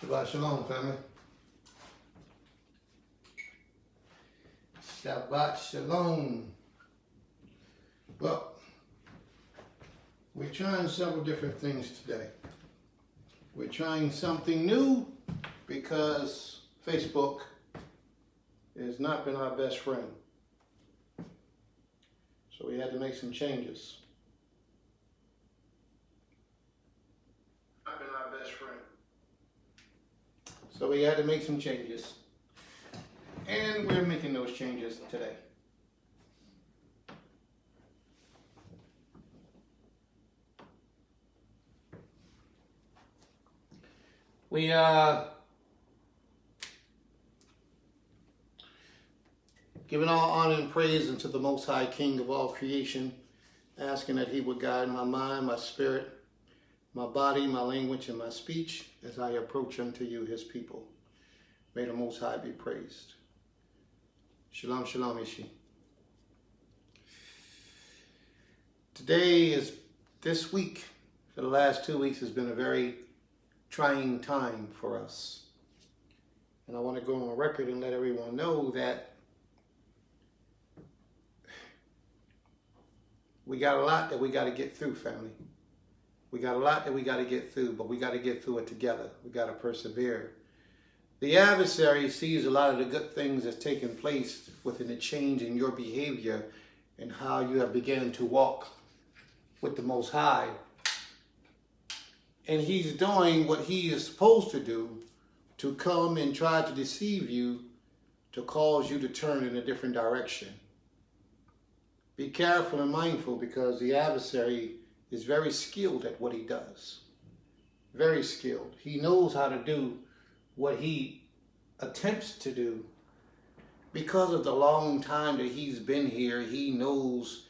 Shabbat Shalom, family. Shabbat Shalom. Well, we're trying several different things today. We're trying something new because Facebook has not been our best friend. So we had to make some changes. Not been our best friend. So we had to make some changes. And we're making those changes today. We giving all honor and praise unto the Most High King of all creation, asking that He would guide my mind, my spirit, my body, my language, and my speech as I approach unto you, His people. May the Most High be praised. Shalom, shalom, Ishi. Today is, this week, for the last 2 weeks, has been a very trying time for us. And I want to go on record and let everyone know that we got a lot that we got to get through, family. We got a lot that we got to get through, but we got to get through it together. We got to persevere. The adversary sees a lot of the good things that's taking place within the change in your behavior and how you have begun to walk with the Most High. And he's doing what he is supposed to do to come and try to deceive you, to cause you to turn in a different direction. Be careful and mindful, because the adversary is very skilled at what he does. Very skilled. He knows how to do what he attempts to do. Because of the long time that he's been here, he knows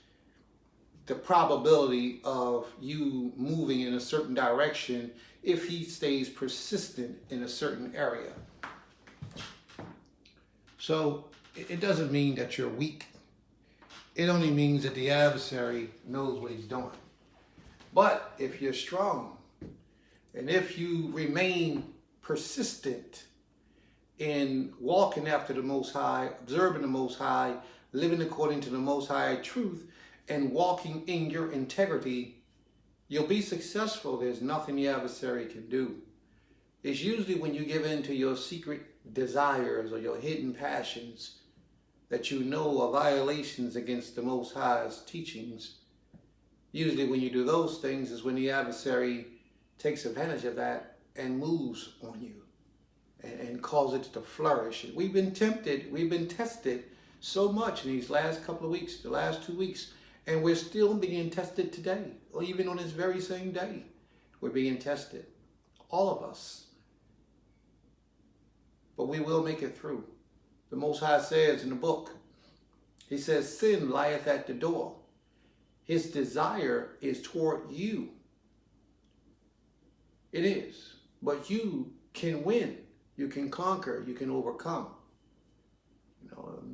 the probability of you moving in a certain direction if he stays persistent in a certain area. So it doesn't mean that you're weak. It only means that the adversary knows what he's doing. But if you're strong, and if you remain persistent in walking after the Most High, observing the Most High, living according to the Most High truth, and walking in your integrity, you'll be successful. There's nothing the adversary can do. It's usually when you give in to your secret desires or your hidden passions that you know are violations against the Most High's teachings. Usually when you do those things is when the adversary takes advantage of that and moves on you and cause it to flourish. And we've been tempted, we've been tested so much in these last couple of weeks, the last 2 weeks, and we're still being tested today, or even on this very same day, we're being tested. All of us. But we will make it through. The Most High says in the book, he says, sin lieth at the door. His desire is toward you. It is. But you can win. You can conquer. You can overcome.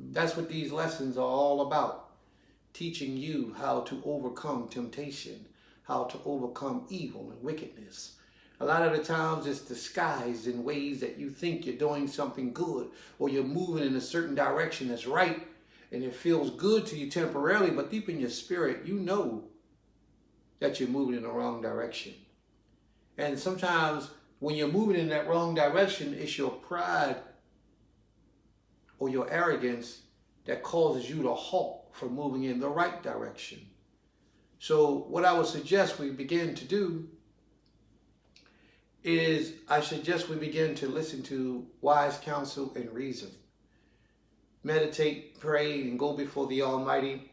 That's what these lessons are all about. Teaching you how to overcome temptation, how to overcome evil and wickedness. A lot of the times it's disguised in ways that you think you're doing something good, or you're moving in a certain direction that's right, and it feels good to you temporarily, but deep in your spirit, you know that you're moving in the wrong direction. And sometimes when you're moving in that wrong direction, it's your pride or your arrogance that causes you to halt from moving in the right direction. So what I would suggest we begin to do is, I suggest we begin to listen to wise counsel and reason. Meditate, pray, and go before the Almighty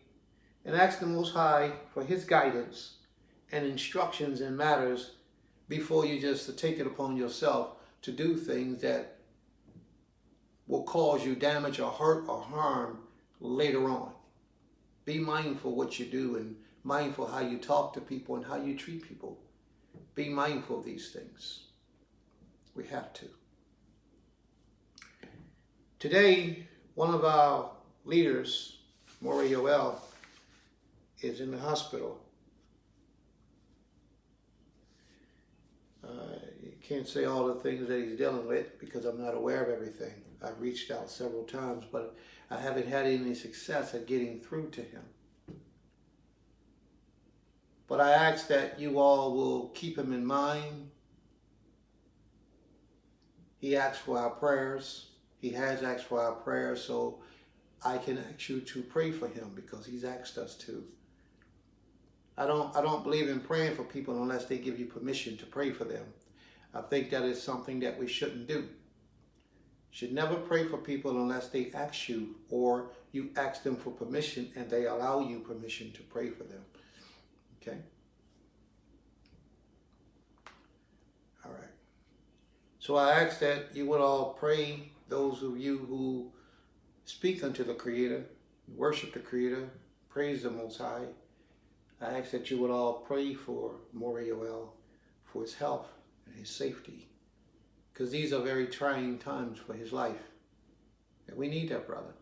and ask the Most High for His guidance and instructions in matters before you just take it upon yourself to do things that will cause you damage or hurt or harm later on. Be mindful what you do and mindful how you talk to people and how you treat people. Be mindful of these things. We have to. Today, one of our leaders, Maury Yoel, is in the hospital. can't say all the things that he's dealing with because I'm not aware of everything. I've reached out several times, but I haven't had any success at getting through to him. But I ask that you all will keep him in mind. He asked for our prayers. He has asked for our prayers, so I can ask you to pray for him because he's asked us to. I don't believe in praying for people unless they give you permission to pray for them. I think that is something that we shouldn't do. Should never pray for people unless they ask you, or you ask them for permission and they allow you permission to pray for them. Okay? All right. So I ask that you would all pray, those of you who speak unto the Creator, worship the Creator, praise the Most High. I ask that you would all pray for Moriel, for his health and his safety, because these are very trying times for his life. And we need that brother.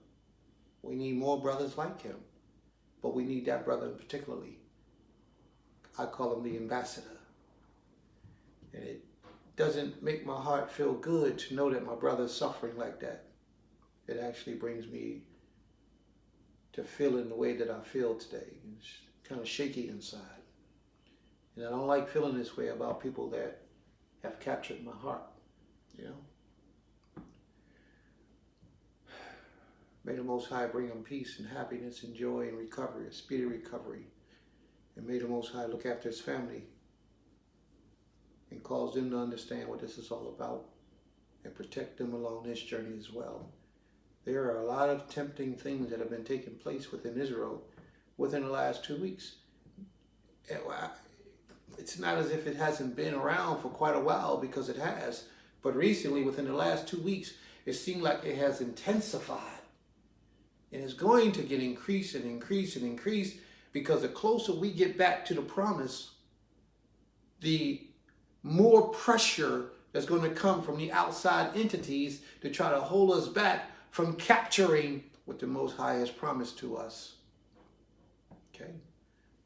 We need more brothers like him, but we need that brother particularly. I call him the ambassador. And it doesn't make my heart feel good to know that my brother is suffering like that. It actually brings me to feeling the way that I feel today. It's kind of shaky inside. And I don't like feeling this way about people that have captured my heart, you know. May the Most High bring him peace and happiness and joy and recovery, a speedy recovery. And may the Most High look after his family and cause them to understand what this is all about and protect them along this journey as well. There are a lot of tempting things that have been taking place within Israel within the last 2 weeks. It's not as if it hasn't been around for quite a while, because it has. But recently, within the last 2 weeks, it seemed like it has intensified. And it's going to get increased and increased and increased, because the closer we get back to the promise, the more pressure that's going to come from the outside entities to try to hold us back from capturing what the Most High has promised to us. Okay?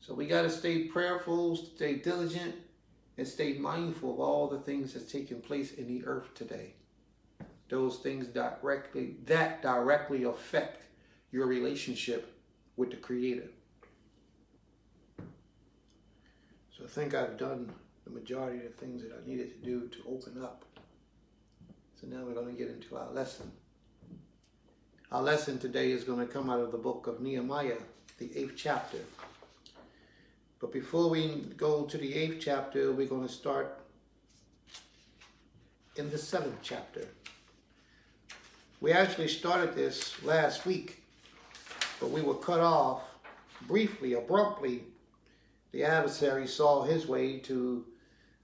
So we got to stay prayerful, stay diligent, and stay mindful of all the things that's taking place in the earth today. Those things directly affect your relationship with the Creator. So I think I've done the majority of the things that I needed to do to open up. So now we're going to get into our lesson. Our lesson today is going to come out of the book of Nehemiah, the 8th chapter. But before we go to the 8th chapter, we're going to start in the 7th chapter. We actually started this last week, but we were cut off briefly, abruptly. The adversary saw his way to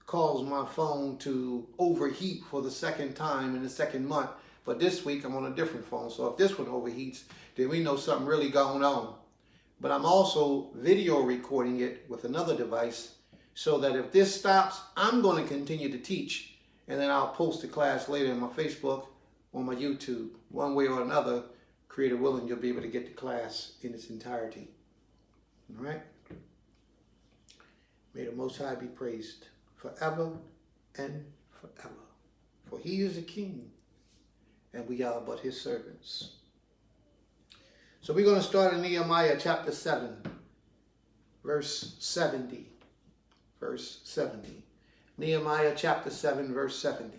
cause my phone to overheat for the second time in the second month. But this week I'm on a different phone, so if this one overheats, then we know something really going on. But I'm also video recording it with another device, so that if this stops, I'm going to continue to teach, and then I'll post the class later on my Facebook or my YouTube. One way or another, Creator willing, you'll be able to get the class in its entirety. All right? May the Most High be praised forever and forever. For he is the King, and we are but his servants. So we're going to start in Nehemiah chapter 7, verse 70. Verse 70. Nehemiah chapter 7, verse 70.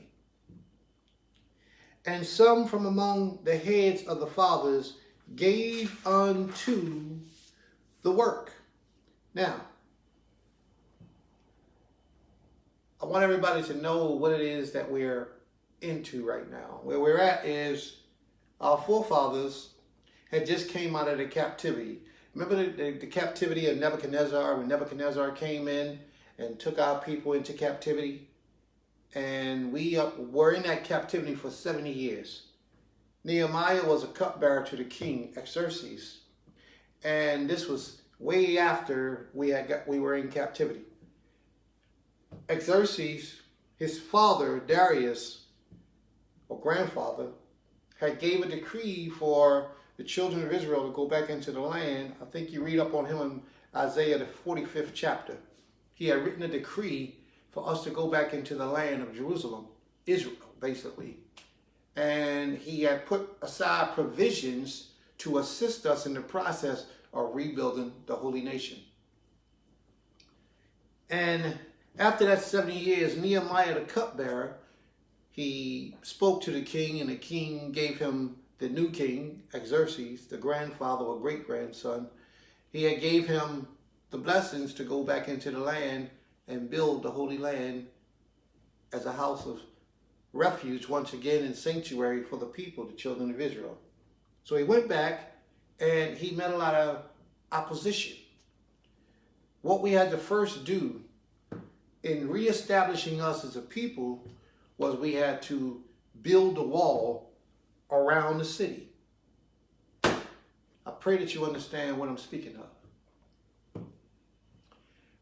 And some from among the heads of the fathers gave unto the work. Now, I want everybody to know what it is that we're into right now. Where we're at is our forefathers had just came out of the captivity. Remember the captivity of Nebuchadnezzar, when Nebuchadnezzar came in and took our people into captivity? And we were in that captivity for 70 years. Nehemiah was a cupbearer to the king, Xerxes. And this was way after we were in captivity. Xerxes, his father, Darius, or grandfather, had gave a decree for the children of Israel to go back into the land. I think you read up on him in Isaiah, the 45th chapter. He had written a decree for us to go back into the land of Jerusalem, Israel, basically. And he had put aside provisions to assist us in the process of rebuilding the holy nation. And after that 70 years, Nehemiah the cupbearer, he spoke to the king, and the king gave him the new king, Xerxes, the grandfather or great-grandson. He had gave him the blessings to go back into the land and build the Holy Land as a house of refuge once again and sanctuary for the people, the children of Israel. So he went back and he met a lot of opposition. What we had to first do in reestablishing us as a people was we had to build a wall around the city. I pray that you understand what I'm speaking of.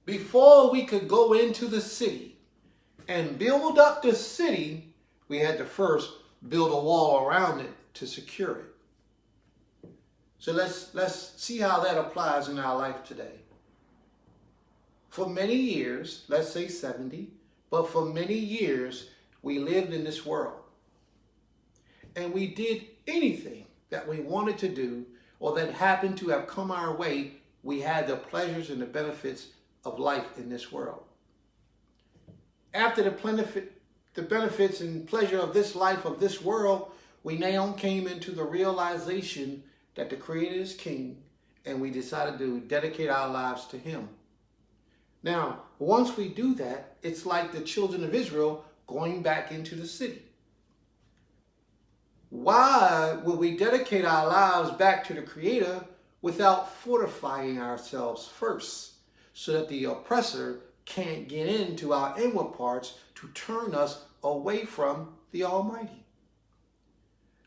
Before we could go into the city and build up the city, we had to first build a wall around it to secure it. So let's see how that applies in our life today. For many years, let's say 70, but for many years, we lived in this world. And we did anything that we wanted to do or that happened to have come our way. We had the pleasures and the benefits of life in this world. After the benefits and pleasure of this life, of this world, we now came into the realization that the Creator is King, and we decided to dedicate our lives to Him. Now, once we do that, it's like the children of Israel going back into the city. Why would we dedicate our lives back to the Creator without fortifying ourselves first, so that the oppressor can't get into our inward parts to turn us away from the Almighty?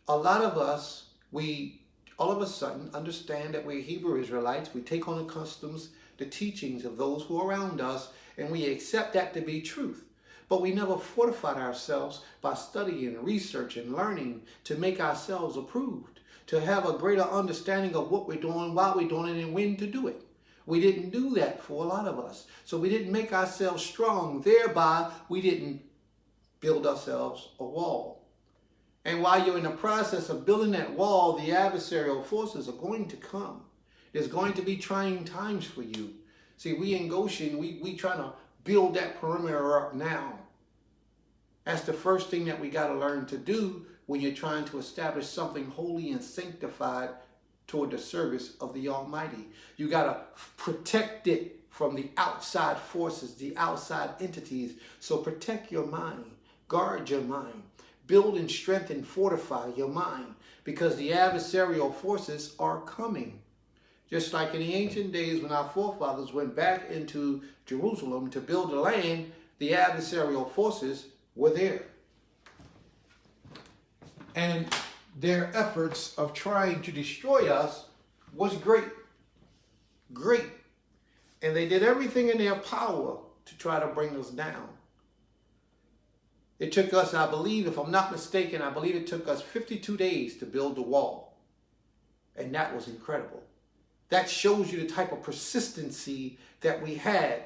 A lot of us, we all of a sudden understand that we're Hebrew Israelites. We take on the customs, the teachings of those who are around us, and we accept that to be truth. But we never fortified ourselves by studying, research, and learning to make ourselves approved, to have a greater understanding of what we're doing, why we're doing it, and when to do it. We didn't do that for a lot of us. So we didn't make ourselves strong. Thereby, we didn't build ourselves a wall. And while you're in the process of building that wall, the adversarial forces are going to come. There's going to be trying times for you. See, we in Goshen, we trying to build that perimeter up now. That's the first thing that we got to learn to do when you're trying to establish something holy and sanctified toward the service of the Almighty. You got to protect it from the outside forces, the outside entities. So protect your mind, guard your mind, build and strengthen, fortify your mind, because the adversarial forces are coming. Just like in the ancient days when our forefathers went back into Jerusalem to build the land, the adversarial forces were there. And their efforts of trying to destroy us was great. Great. And they did everything in their power to try to bring us down. It took us, I believe, if I'm not mistaken, I believe it took us 52 days to build the wall. And that was incredible. That shows you the type of persistency that we had.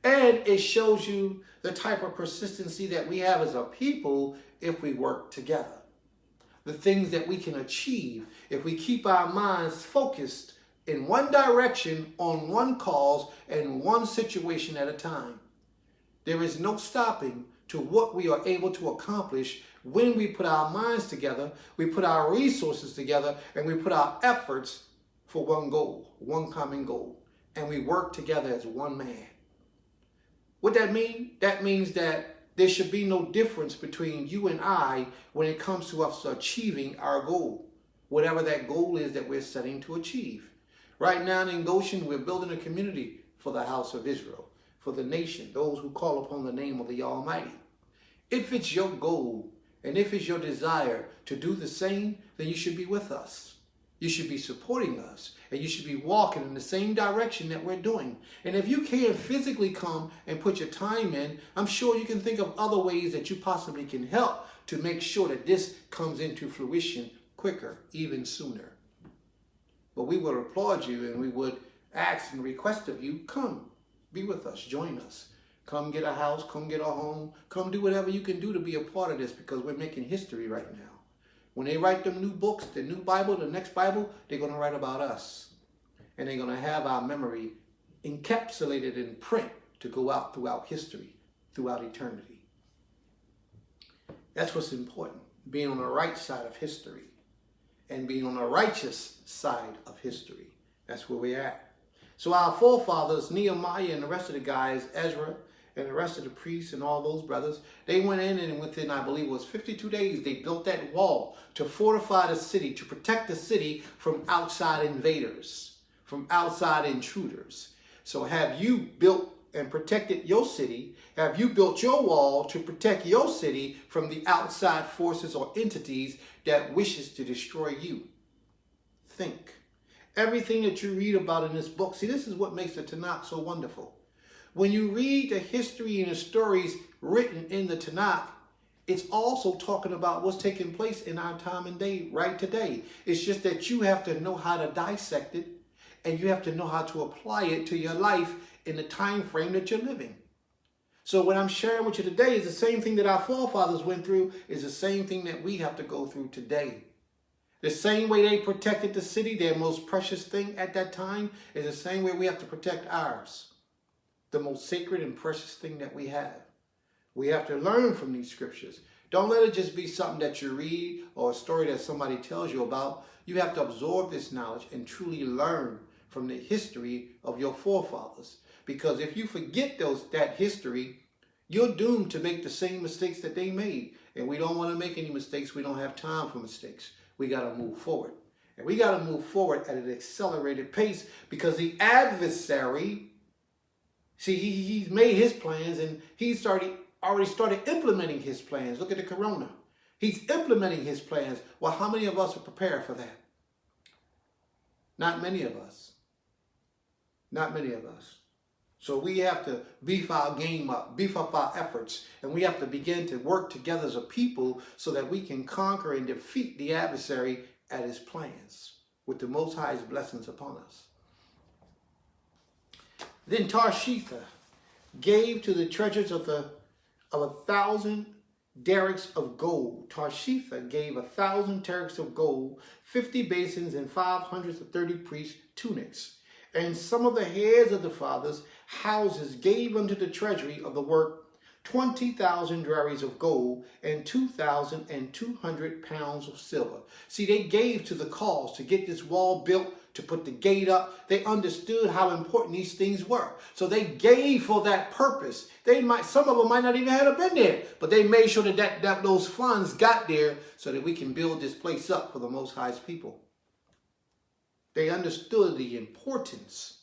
And it shows you the type of persistency that we have as a people if we work together. The things that we can achieve if we keep our minds focused in one direction, on one cause, and one situation at a time. There is no stopping to what we are able to accomplish when we put our minds together, we put our resources together, and we put our efforts for one goal, one common goal, and we work together as one man. What that mean? That means that there should be no difference between you and I when it comes to us achieving our goal, whatever that goal is that we're setting to achieve. Right now in Goshen, we're building a community for the house of Israel, for the nation, those who call upon the name of the Almighty. If it's your goal and if it's your desire to do the same, then you should be with us. You should be supporting us, and you should be walking in the same direction that we're doing. And if you can't physically come and put your time in, I'm sure you can think of other ways that you possibly can help to make sure that this comes into fruition quicker, even sooner. But we would applaud you, and we would ask and request of you, come, be with us, join us. Come get a house, come get a home, come do whatever you can do to be a part of this, because we're making history right now. When they write them new books, the new Bible, the next Bible, they're going to write about us. And they're going to have our memory encapsulated in print to go out throughout history, throughout eternity. That's what's important, being on the right side of history and being on the righteous side of history. That's where we're at. So our forefathers, Nehemiah and the rest of the guys, Ezra and the rest of the priests and all those brothers, they went in, and within, I believe it was 52 days, they built that wall to fortify the city, to protect the city from outside invaders, from outside intruders. So have you built and protected your city? Have you built your wall to protect your city from the outside forces or entities that wishes to destroy you? Think. Everything that you read about in this book, see, this is what makes the Tanakh so wonderful. When you read the history and the stories written in the Tanakh, it's also talking about what's taking place in our time and day right today. It's just that you have to know how to dissect it, and you have to know how to apply it to your life in the time frame that you're living. So what I'm sharing with you today is the same thing that our forefathers went through, is the same thing that we have to go through today. The same way they protected the city, their most precious thing at that time, is the same way we have to protect ours. The most sacred and precious thing that we have. We have to learn from these scriptures. Don't let it just be something that you read or a story that somebody tells you about. You have to absorb this knowledge and truly learn from the history of your forefathers. Because if you forget that history, you're doomed to make the same mistakes that they made. And we don't want to make any mistakes. We don't have time for mistakes. We got to move forward. And we got to move forward at an accelerated pace, because the adversary, see, he's made his plans, and he's already started implementing his plans. Look at the corona. He's implementing his plans. Well, how many of us are prepared for that? Not many of us. Not many of us. So we have to beef our game up, beef up our efforts, and we have to begin to work together as a people so that we can conquer and defeat the adversary at his plans with the Most High's blessings upon us. Then Tarshetha gave to the treasures of 1,000 derricks of gold. Tarshetha gave 1,000 derricks of gold, 50 basins, and 530 priests' tunics. And some of the heads of the fathers' houses gave unto the treasury of the work 20,000 drachms of gold and 2,200 pounds of silver. See, they gave to the cause to get this wall built, to put the gate up. They understood how important these things were. So they gave for that purpose. Some of them might not even have been there, but they made sure that those funds got there so that we can build this place up for the Most High's people. They understood the importance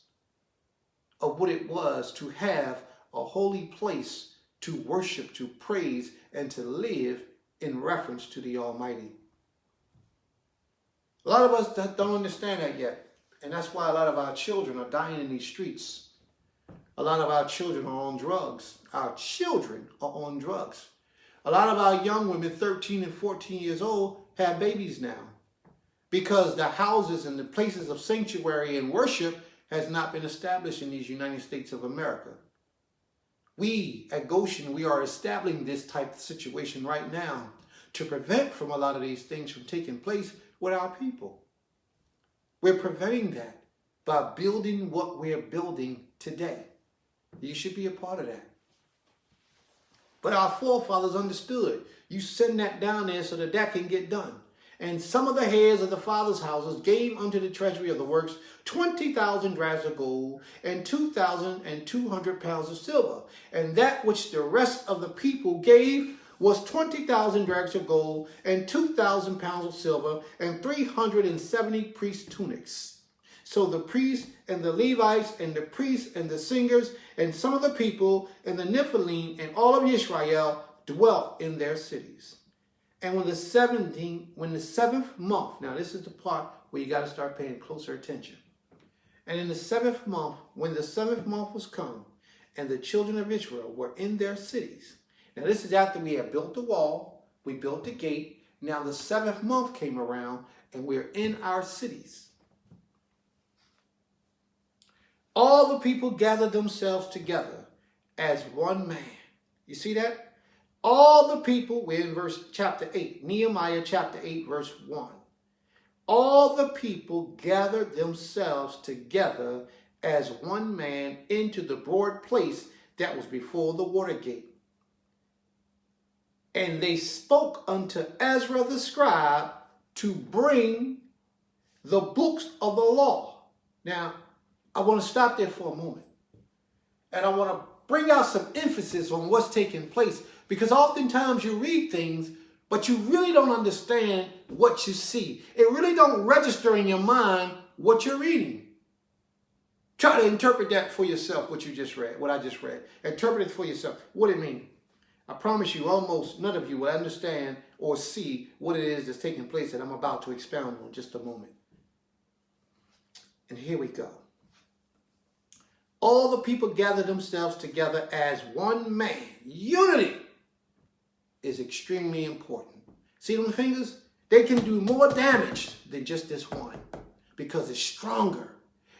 of what it was to have a holy place to worship, to praise, and to live in reference to the Almighty. A lot of us don't understand that yet. And that's why a lot of our children are dying in these streets. A lot of our children are on drugs. Our children are on drugs. A lot of our young women, 13 and 14 years old, have babies now, because the houses and the places of sanctuary and worship has not been established in these United States of America. We at Goshen, we are establishing this type of situation right now to prevent from a lot of these things from taking place with our people. We're preventing that by building what we're building today. You should be a part of that. But our forefathers understood. You send that down there so that that can get done. And some of the heads of the fathers' houses gave unto the treasury of the works 20,000 drachms of gold and 2,200 pounds of silver. And that which the rest of the people gave was 20,000 drachms of gold and 2,000 pounds of silver and 370 priest tunics. So the priests and the Levites and the priests and the singers and some of the people and the Nephilim and all of Israel dwelt in their cities. And when the seventh month, now this is the part where you got to start paying closer attention. And in the seventh month, when the seventh month was come, and the children of Israel were in their cities. Now this is after we had built the wall, we built the gate. Now the seventh month came around, and we're in our cities. All the people gathered themselves together as one man. You see that? All the people, we're in chapter 8, Nehemiah chapter 8, verse 1. All the people gathered themselves together as one man into the broad place that was before the water gate. And they spoke unto Ezra the scribe to bring the books of the law. Now, I want to stop there for a moment. And I want to bring out some emphasis on what's taking place. Because oftentimes you read things, but you really don't understand what you see. It really don't register in your mind what you're reading. Try to interpret that for yourself, what you just read, what I just read. Interpret it for yourself. What do it mean? I promise you, almost none of you will understand or see what it is that's taking place that I'm about to expound on in just a moment. And here we go. All the people gather themselves together as one man. Unity is extremely important. See them fingers? They can do more damage than just this one because it's stronger,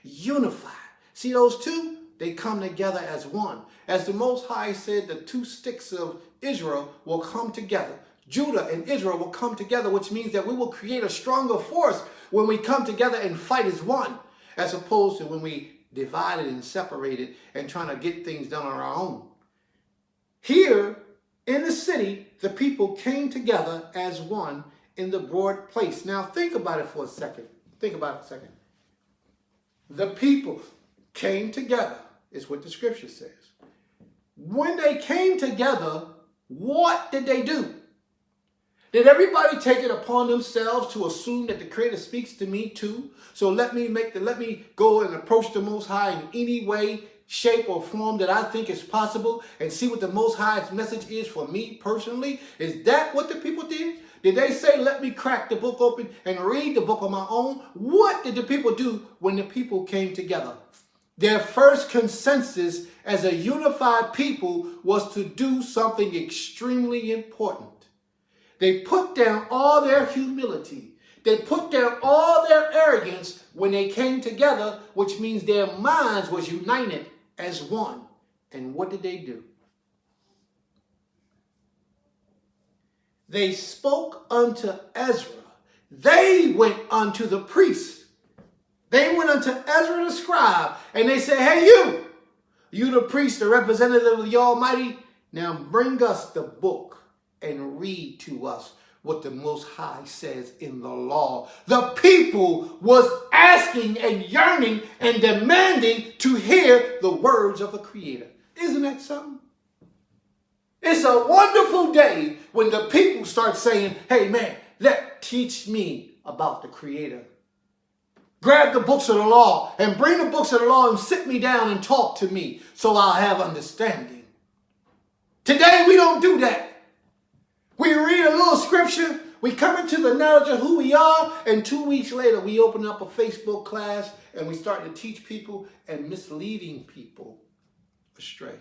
unified. See those two? They come together as one. As the Most High said, the two sticks of Israel will come together. Judah and Israel will come together, which means that we will create a stronger force when we come together and fight as one, as opposed to when we divided and separated and trying to get things done on our own. Here in the city, the people came together as one in the broad place. Now think about it for a second. Think about it a second. The people came together, is what the scripture says. When they came together, what did they do? Did everybody take it upon themselves to assume that the Creator speaks to me too? So let me go and approach the Most High in any way, shape, or form that I think is possible and see what the Most High's message is for me personally? Is that what the people did? Did they say, let me crack the book open and read the book on my own? What did the people do when the people came together? Their first consensus as a unified people was to do something extremely important. They put down all their humility. They put down all their arrogance when they came together, which means their minds was united as one. And what did they do? They spoke unto Ezra. They went unto the priests. They went unto Ezra the scribe, and they said, hey, you the priest, the representative of the Almighty, now bring us the book and read to us what the Most High says in the law. The people was asking and yearning and demanding to hear the words of the Creator. Isn't that something? It's a wonderful day when the people start saying, hey man, teach me about the Creator. Grab the books of the law and bring the books of the law and sit me down and talk to me so I'll have understanding. Today we don't do that. We read a little scripture, we come into the knowledge of who we are, and 2 weeks later we open up a Facebook class and we start to teach people and misleading people astray.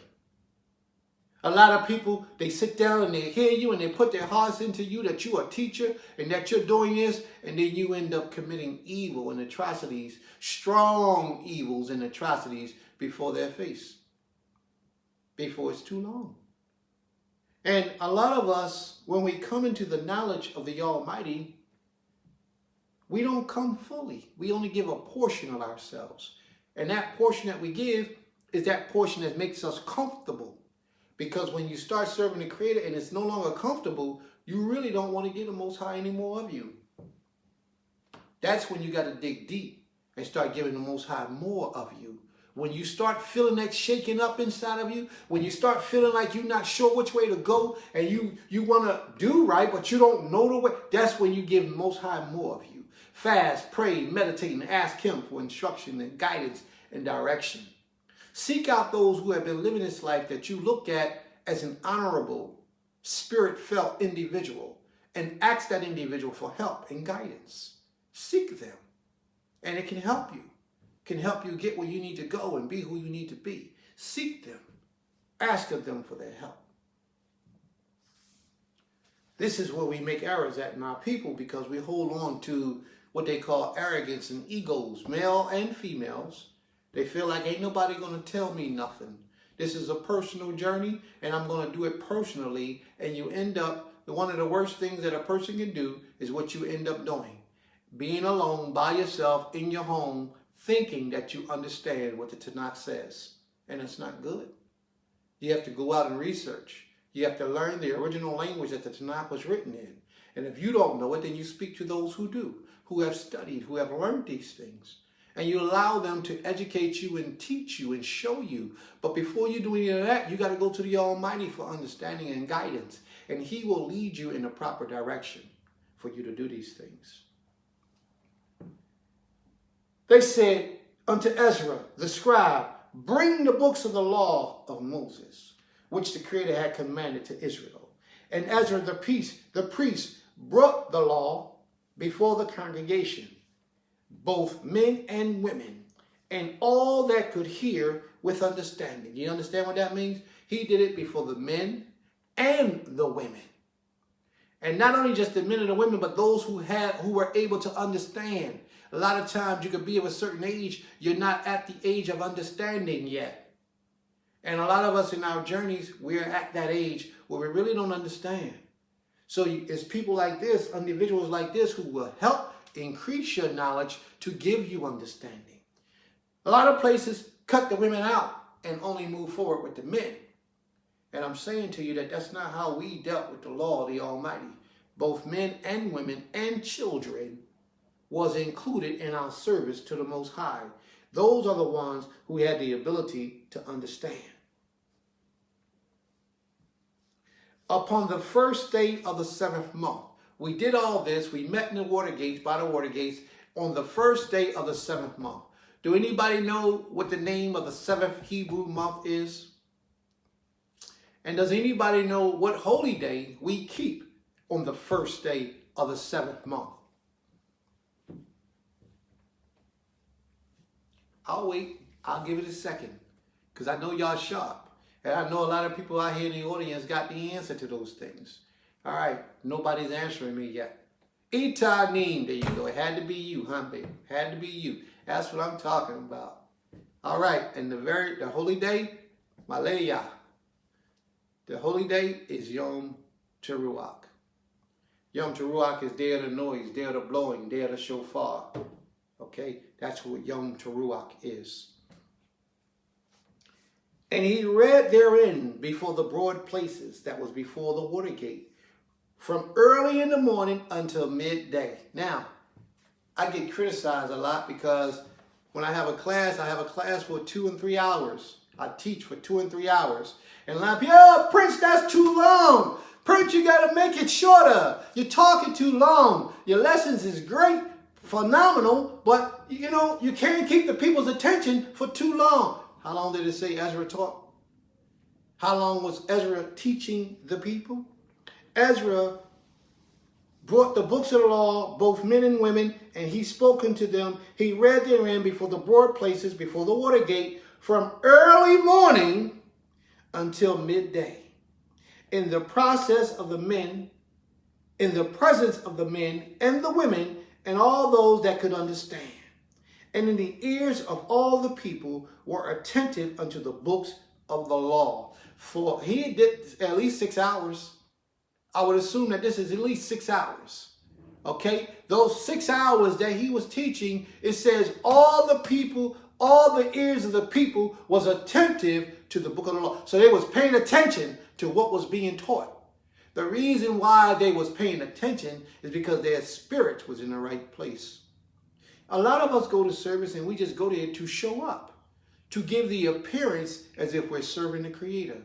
A lot of people, they sit down and they hear you and they put their hearts into you that you're a teacher and that you're doing this, and then you end up committing evil and atrocities, strong evils and atrocities before their face, before it's too long. And a lot of us, when we come into the knowledge of the Almighty, we don't come fully. We only give a portion of ourselves. And that portion that we give is that portion that makes us comfortable. Because when you start serving the Creator and it's no longer comfortable, you really don't want to give the Most High any more of you. That's when you got to dig deep and start giving the Most High more of you. When you start feeling that shaking up inside of you, when you start feeling like you're not sure which way to go and you want to do right, but you don't know the way, that's when you give the Most High more of you. Fast, pray, meditate, and ask Him for instruction and guidance and direction. Seek out those who have been living this life that you look at as an honorable, spirit-felt individual and ask that individual for help and guidance. Seek them, and it can help you. Can help you get where you need to go and be who you need to be. Seek them. Ask of them for their help. This is where we make errors at in our people, because we hold on to what they call arrogance and egos, male and females. They feel like ain't nobody going to tell me nothing. This is a personal journey, and I'm going to do it personally. And you end up, one of the worst things that a person can do is what you end up doing. Being alone by yourself in your home, thinking that you understand what the Tanakh says. And it's not good. You have to go out and research. You have to learn the original language that the Tanakh was written in. And if you don't know it, then you speak to those who do, who have studied, who have learned these things. And you allow them to educate you and teach you and show you. But before you do any of that, you got to go to the Almighty for understanding and guidance. And He will lead you in the proper direction for you to do these things. They said unto Ezra, the scribe, bring the books of the law of Moses, which the Creator had commanded to Israel. And Ezra the priest brought the law before the congregation, both men and women, and all that could hear with understanding. You understand what that means? He did it before the men and the women. And not only just the men and the women, but those who were able to understand. A lot of times you could be of a certain age, you're not at the age of understanding yet. And a lot of us in our journeys, we're at that age where we really don't understand. So it's people like this, individuals like this, who will help increase your knowledge to give you understanding. A lot of places cut the women out and only move forward with the men. And I'm saying to you that that's not how we dealt with the law of the Almighty. Both men and women and children was included in our service to the Most High. Those are the ones who had the ability to understand. Upon the first day of the 7th month, we did all this. We met in the water gates, by the water gates, on the first day of the 7th month. Do anybody know what the name of the 7th Hebrew month is? And does anybody know what holy day we keep on the first day of the 7th month? I'll wait. I'll give it a second, because I know y'all sharp. And I know a lot of people out here in the audience got the answer to those things. All right. Nobody's answering me yet. Itanim. There you go. It had to be you, huh, baby? Had to be you. That's what I'm talking about. All right. And the holy day, Malaya. The holy day is Yom Teruach. Yom Teruach is day of the noise, day of the blowing, day of the shofar. Okay? That's what Yom Teruach is. And he read therein before the broad places, that was before the water gate, from early in the morning until midday. Now, I get criticized a lot because when I have a class for 2 and 3 hours. I teach for 2 and 3 hours. And a lot of people, oh, Prince, that's too long. Prince, you got to make it shorter. You're talking too long. Your lessons is great, phenomenal, but, you know, you can't keep the people's attention for too long. How long did it say Ezra taught? How long was Ezra teaching the people? Ezra brought the books of the law, both men and women, and he spoke unto them. He read therein before the broad places, before the water gate, from early morning until midday. In the process of the men, in the presence of the men and the women, and all those that could understand. And in the ears of all the people were attentive unto the books of the law. For he did at least 6 hours. I would assume that this is at least 6 hours. Okay? Those 6 hours that he was teaching, it says all the people, all the ears of the people was attentive to the book of the law. So they was paying attention to what was being taught. The reason why they was paying attention is because their spirit was in the right place. A lot of us go to service and we just go there to show up, to give the appearance as if we're serving the Creator.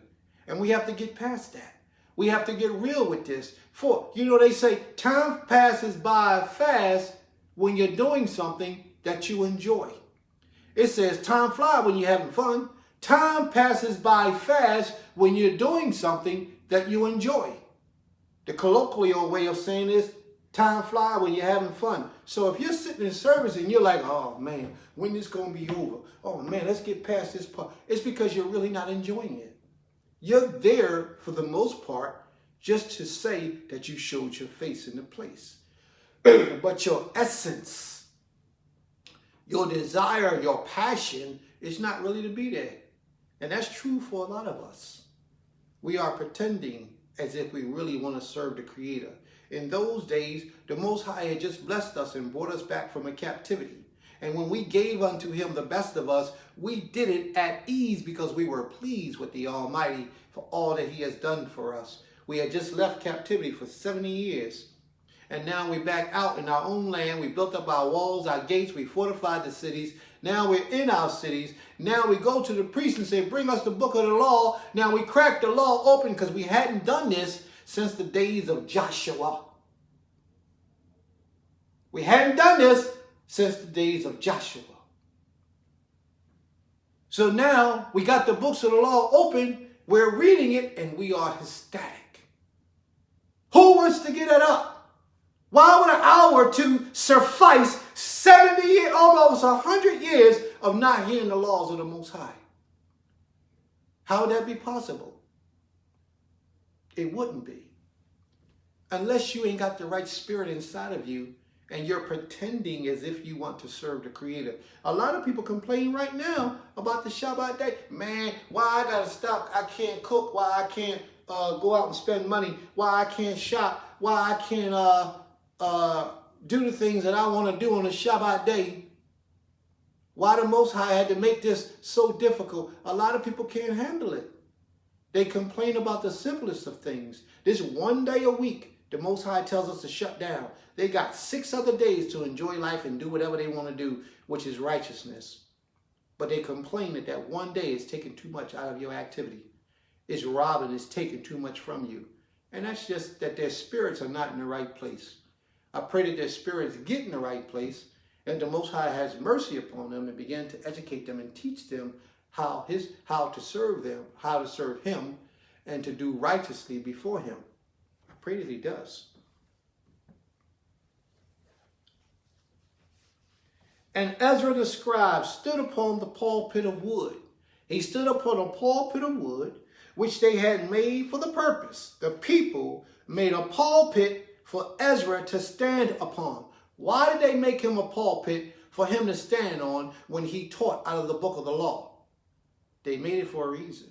And we have to get past that. We have to get real with this. For, you know, they say time passes by fast when you're doing something that you enjoy. It says time flies when you're having fun. Time passes by fast when you're doing something that you enjoy. The colloquial way of saying this, time flies when you're having fun. So if you're sitting in service and you're like, oh man, when is this going to be over? Oh man, let's get past this part. It's because you're really not enjoying it. You're there for the most part just to say that you showed your face in the place. But your essence, your desire, your passion is not really to be there. And that's true for a lot of us. We are pretending as if we really want to serve the Creator. In those days, the Most High had just blessed us and brought us back from a captivity. And when we gave unto him the best of us, we did it at ease because we were pleased with the Almighty for all that he has done for us. We had just left captivity for 70 years. And now we're back out in our own land. We built up our walls, our gates. We fortified the cities. Now we're in our cities. Now we go to the priest and say, bring us the book of the law. Now we crack the law open because we hadn't done this since the days of Joshua. We hadn't done this since the days of Joshua. So now we got the books of the law open. We're reading it and we are ecstatic. Who wants to get it up? Why would an hour or two suffice 70 years, almost 100 years of not hearing the laws of the Most High? How would that be possible? It wouldn't be. Unless you ain't got the right spirit inside of you and you're pretending as if you want to serve the Creator. A lot of people complain right now about the Shabbat day. Man, why I got to stop? I can't cook. Why I can't go out and spend money? Why I can't shop? Why I can't do the things that I want to do on the Shabbat day? Why the Most High had to make this so difficult? A lot of people can't handle it. They complain about the simplest of things. This one day a week, the Most High tells us to shut down. They got 6 other days to enjoy life and do whatever they want to do, which is righteousness. But they complain that that one day is taking too much out of your activity. It's robbing, it's taking too much from you. And that's just that their spirits are not in the right place. I pray that their spirits get in the right place and the Most High has mercy upon them and begin to educate them and teach them how to serve them, how to serve him, and to do righteously before him. I pray that he does. And Ezra the scribe stood upon the pulpit of wood. He stood upon a pulpit of wood, which they had made for the purpose. The people made a pulpit for Ezra to stand upon. Why did they make him a pulpit for him to stand on when he taught out of the book of the law? They made it for a reason.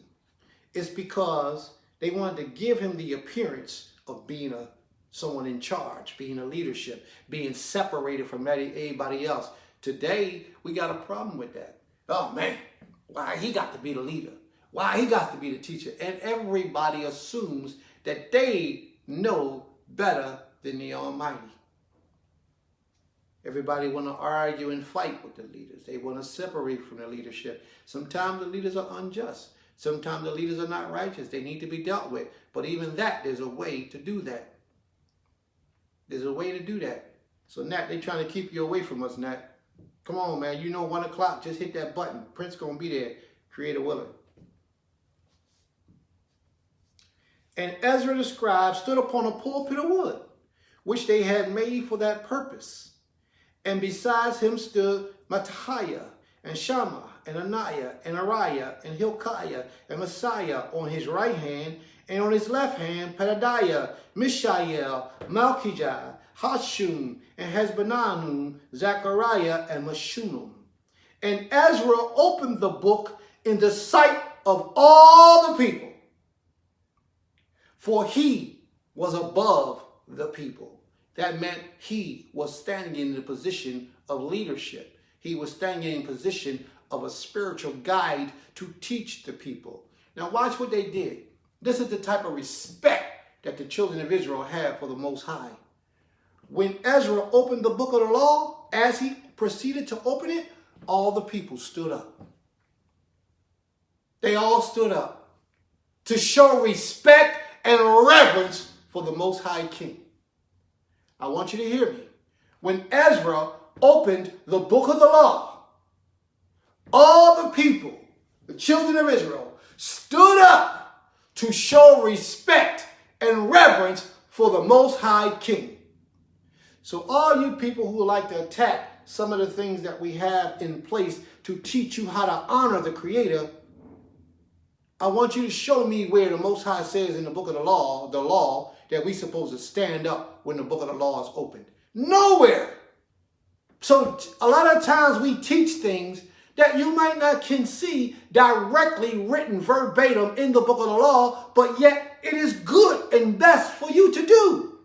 It's because they wanted to give him the appearance of being someone in charge, being a leadership, being separated from everybody else. Today, we got a problem with that. Oh man, why he got to be the leader? Why he got to be the teacher? And everybody assumes that they know better than the Almighty. Everybody want to argue and fight with the leaders. They want to separate from the leadership. Sometimes the leaders are unjust. Sometimes the leaders are not righteous. They need to be dealt with. But even that, there's a way to do that. There's a way to do that. So Nat, they trying to keep you away from us, Nat. Come on, man. You know 1 o'clock. Just hit that button. Prince going to be there. Creator willing. And Ezra the scribe stood upon a pulpit of wood, which they had made for that purpose. And besides him stood Matthiah and Shammah and Ananiah and Ariah and Hilkiah and Messiah on his right hand, and on his left hand Pedadiah, Mishael, Malchijah, Hashum, and Hezbananum, Zechariah, and Meshullam. And Ezra opened the book in the sight of all the people, for he was above the people. That meant he was standing in the position of leadership. He was standing in a position of a spiritual guide to teach the people. Now watch what they did. This is the type of respect that the children of Israel had for the Most High. When Ezra opened the book of the law, as he proceeded to open it, all the people stood up. They all stood up to show respect and reverence for the Most High King. I want you to hear me. When Ezra opened the book of the law, all the people, the children of Israel, stood up to show respect and reverence for the Most High King. So all you people who like to attack some of the things that we have in place to teach you how to honor the Creator, I want you to show me where the Most High says in the book of the law, that we're supposed to stand up when the book of the law is opened. Nowhere. So a lot of times we teach things that you might not can see directly written verbatim in the book of the law, but yet it is good and best for you to do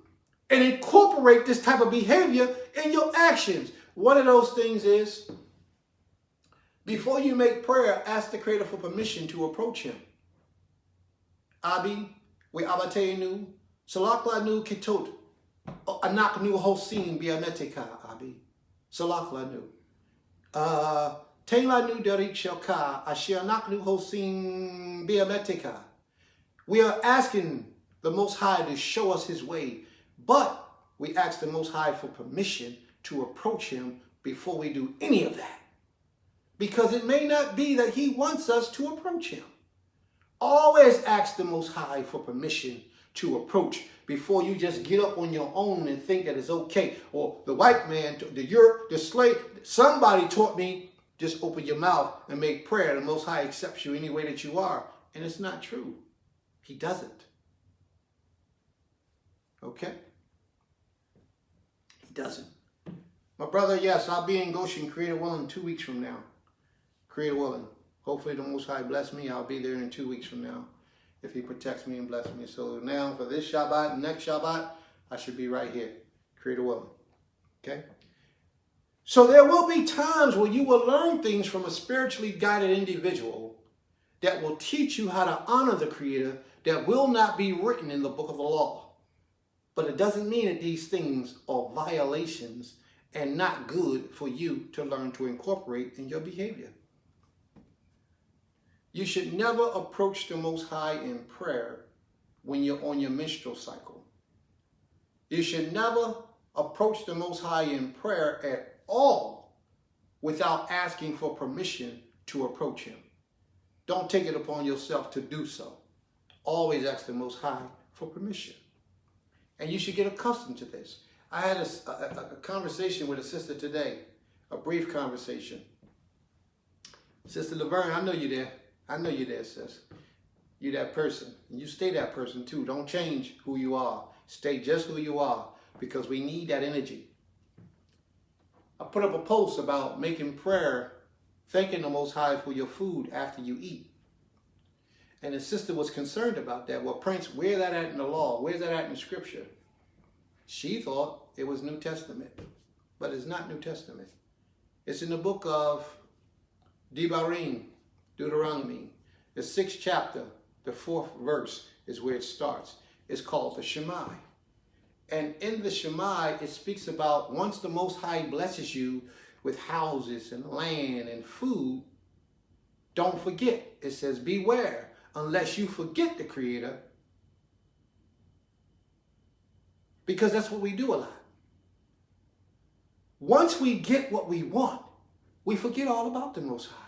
and incorporate this type of behavior in your actions. One of those things is, before you make prayer, ask the Creator for permission to approach Him. Abi, we abatenu, salaklanu kitot, anaknu hosin bianetika, Abi, salaklanu. Taylanu derik shelka, ashianaknu hosin biametika. We are asking the Most High to show us His way, but we ask the Most High for permission to approach Him before we do any of that. Because it may not be that He wants us to approach Him. Always ask the Most High for permission to approach before you just get up on your own and think that it's okay. Or the white man, the slave, somebody taught me, just open your mouth and make prayer. The Most High accepts you any way that you are. And it's not true. He doesn't. Okay? He doesn't. My brother, yes, I'll be in Goshen, Creator willing, 2 weeks from now. Creator willing. Hopefully the Most High bless me. I'll be there in 2 weeks from now, if He protects me and blesses me. So now for this Shabbat and next Shabbat, I should be right here. Creator willing. Okay? So there will be times where you will learn things from a spiritually guided individual that will teach you how to honor the Creator that will not be written in the book of the law. But it doesn't mean that these things are violations and not good for you to learn to incorporate in your behavior. You should never approach the Most High in prayer when you're on your menstrual cycle. You should never approach the Most High in prayer at all without asking for permission to approach Him. Don't take it upon yourself to do so. Always ask the Most High for permission. And you should get accustomed to this. I had a conversation with a sister today, a brief conversation. Sister Laverne, I know you're there. I know you're there, sis. You're that person. And you stay that person too. Don't change who you are. Stay just who you are, because we need that energy. I put up a post about making prayer, thanking the Most High for your food after you eat. And the sister was concerned about that. Well, Prince, where's that at in the law? Where's that at in the scripture? She thought it was New Testament, but it's not New Testament. It's in the book of Devarim, Deuteronomy. The 6th chapter, the 4th verse is where it starts. It's called the Shema. And in the Shema, it speaks about once the Most High blesses you with houses and land and food, don't forget. It says, beware, unless you forget the Creator. Because that's what we do a lot. Once we get what we want, we forget all about the Most High.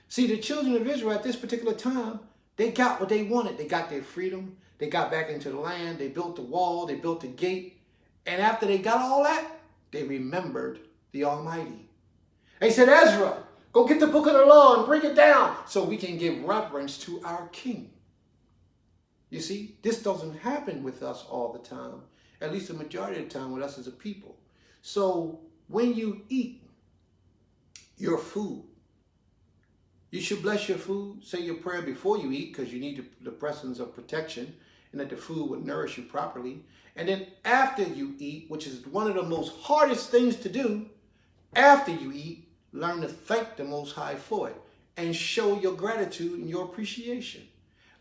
See, the children of Israel at this particular time, they got what they wanted. They got their freedom. They got back into the land. They built the wall. They built the gate. And after they got all that, they remembered the Almighty. They said, Ezra, go get the book of the law and bring it down so we can give reverence to our King. You see, this doesn't happen with us all the time, at least the majority of the time with us as a people. So when you eat your food, you should bless your food, say your prayer before you eat, because you need the presence of protection and that the food would nourish you properly. And then after you eat, which is one of the most hardest things to do, after you eat, learn to thank the Most High for it and show your gratitude and your appreciation.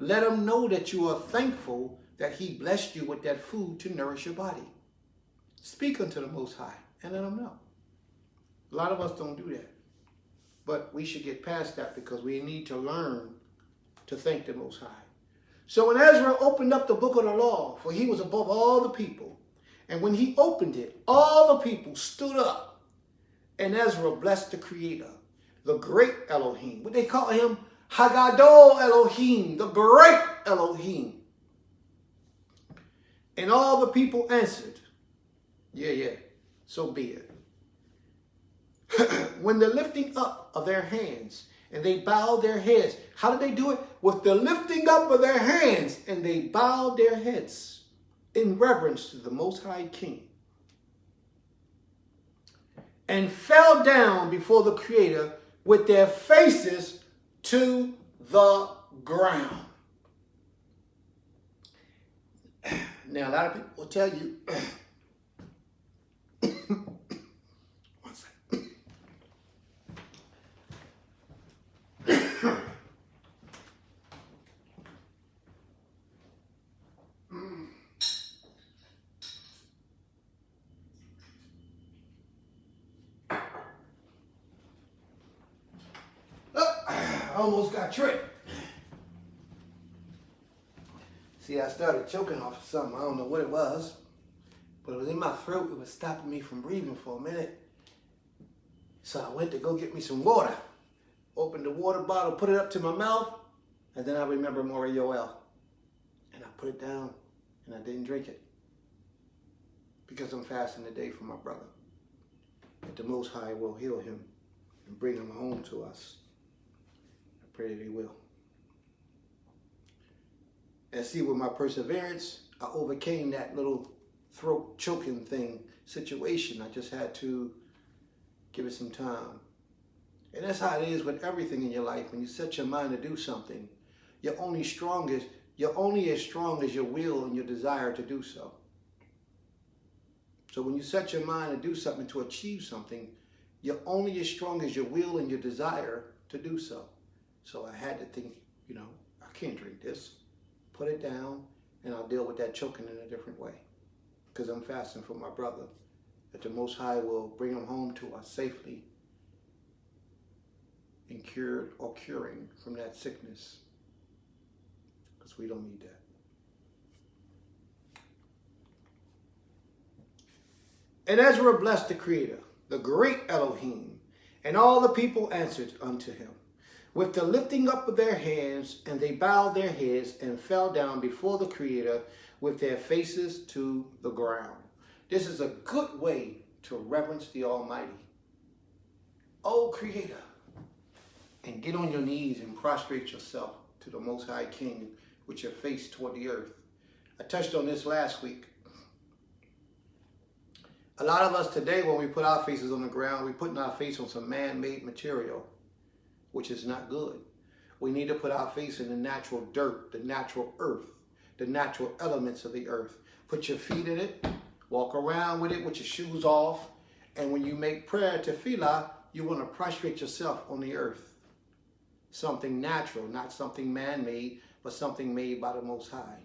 Let Him know that you are thankful that He blessed you with that food to nourish your body. Speak unto the Most High and let Him know. A lot of us don't do that. But we should get past that, because we need to learn to thank the Most High. So when Ezra opened up the book of the law, for he was above all the people, and when he opened it, all the people stood up, and Ezra blessed the Creator, the great Elohim. What they call Him? Hagadol Elohim, the great Elohim. And all the people answered, yeah, so be it. When the lifting up of their hands, and they bowed their heads. How did they do it? With the lifting up of their hands, and they bowed their heads in reverence to the Most High King, and fell down before the Creator with their faces to the ground. Now, a lot of people will tell you, one second. I almost got tripped. See, I started choking off of something. I don't know what it was, but it was in my throat. It was stopping me from breathing for a minute. So I went to go get me some water. Opened the water bottle, put it up to my mouth, and then I remember Moreh Yoel. And I put it down, and I didn't drink it. Because I'm fasting today for my brother. That the Most High will heal him and bring him home to us. I pray that he will. And see, with my perseverance, I overcame that little throat choking thing situation. I just had to give it some time. And that's how it is with everything in your life. When you set your mind to do something, you're only as strong as your will and your desire to do so. So when you set your mind to do something, to achieve something, you're only as strong as your will and your desire to do so. So I had to think, I can't drink this. Put it down, and I'll deal with that choking in a different way. Because I'm fasting for my brother, that the Most High will bring him home to us safely and curing from that sickness. Because we don't need that. And Ezra blessed the Creator, the great Elohim, and all the people answered unto him with the lifting up of their hands, and they bowed their heads and fell down before the Creator with their faces to the ground. This is a good way to reverence the Almighty. O Creator, and get on your knees and prostrate yourself to the Most High King with your face toward the earth. I touched on this last week. A lot of us today, when we put our faces on the ground, we're putting our face on some man-made material, which is not good. We need to put our face in the natural dirt, the natural earth, the natural elements of the earth. Put your feet in it, walk around with it with your shoes off, and when you make prayer tefillah, you want to prostrate yourself on the earth. Something natural, not something man-made, but something made by the Most High.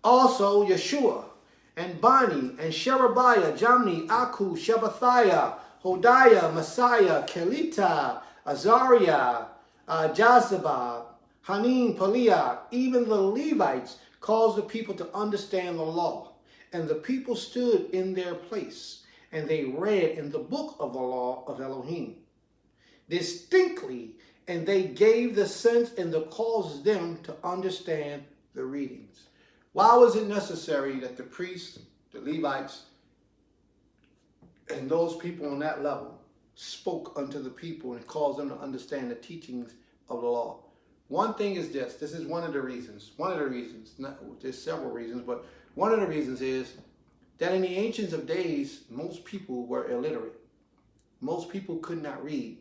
Also, Yeshua, and Bani, and Sherebiah, Jamni, Aku, Shabbathiah, Hodiah, Messiah, Kelita, Azariah, Jazabah, Hanin, Peliah, even the Levites caused the people to understand the law. And the people stood in their place, and they read in the book of the law of Elohim distinctly, and they gave the sense and the caused them to understand the readings. Why was it necessary that the priests, the Levites, and those people on that level spoke unto the people and caused them to understand the teachings of the law? One thing is this is one of the reasons, there's several reasons, but one of the reasons is that in the ancients of days, most people were illiterate. Most people could not read.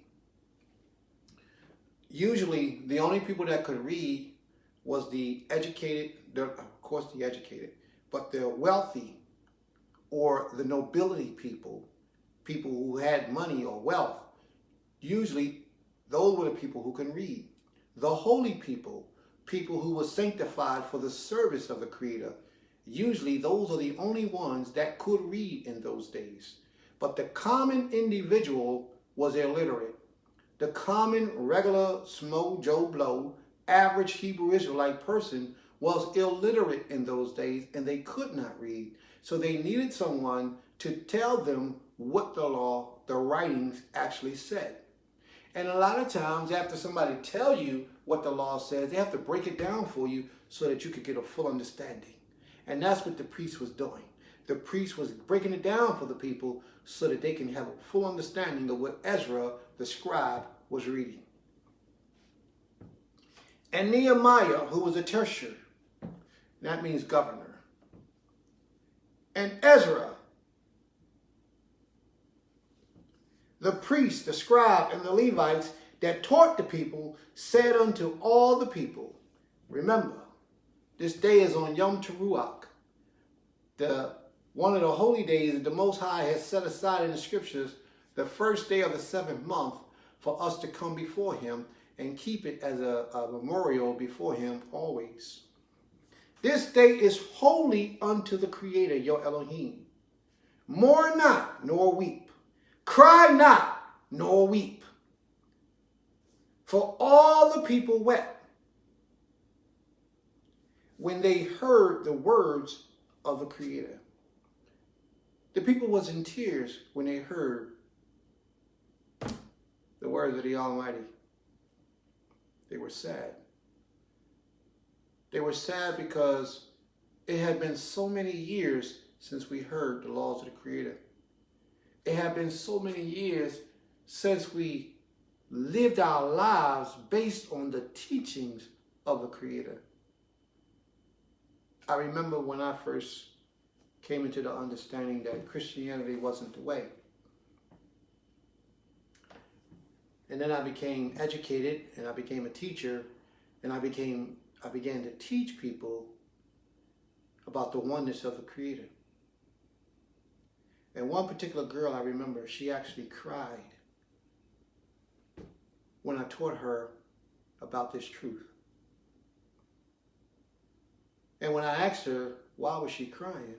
Usually, the only people that could read was the educated, of course the educated, but the wealthy or the nobility people who had money or wealth. Usually, those were the people who can read. The holy people who were sanctified for the service of the Creator, usually those are the only ones that could read in those days. But the common individual was illiterate. The common, regular, Smo Joe Blow, average Hebrew Israelite person was illiterate in those days, and they could not read. So they needed someone to tell them what the law, the writings actually said. And a lot of times, after somebody tell you what the law says, they have to break it down for you so that you could get a full understanding. And that's what the priest was doing. The priest was breaking it down for the people so that they can have a full understanding of what Ezra, the scribe, was reading. And Nehemiah, who was a tertiary, that means governor. And Ezra, the priests, the scribe, and the Levites that taught the people said unto all the people, remember, this day is on Yom Teruach, one of the holy days that the Most High has set aside in the scriptures, the first day of the 7th month, for us to come before him and keep it as a memorial before him always. This day is holy unto the Creator, your Elohim. Mourn not, nor weep. Cry not, nor weep. For all the people wept when they heard the words of the Creator. The people was in tears when they heard the words of the Almighty. They were sad. They were sad because it had been so many years since we heard the laws of the Creator. It had been so many years since we lived our lives based on the teachings of the Creator. I remember when I first came into the understanding that Christianity wasn't the way. And then I became educated and I became a teacher and I began to teach people about the oneness of the Creator. And one particular girl I remember, she actually cried when I taught her about this truth. And when I asked her why was she crying,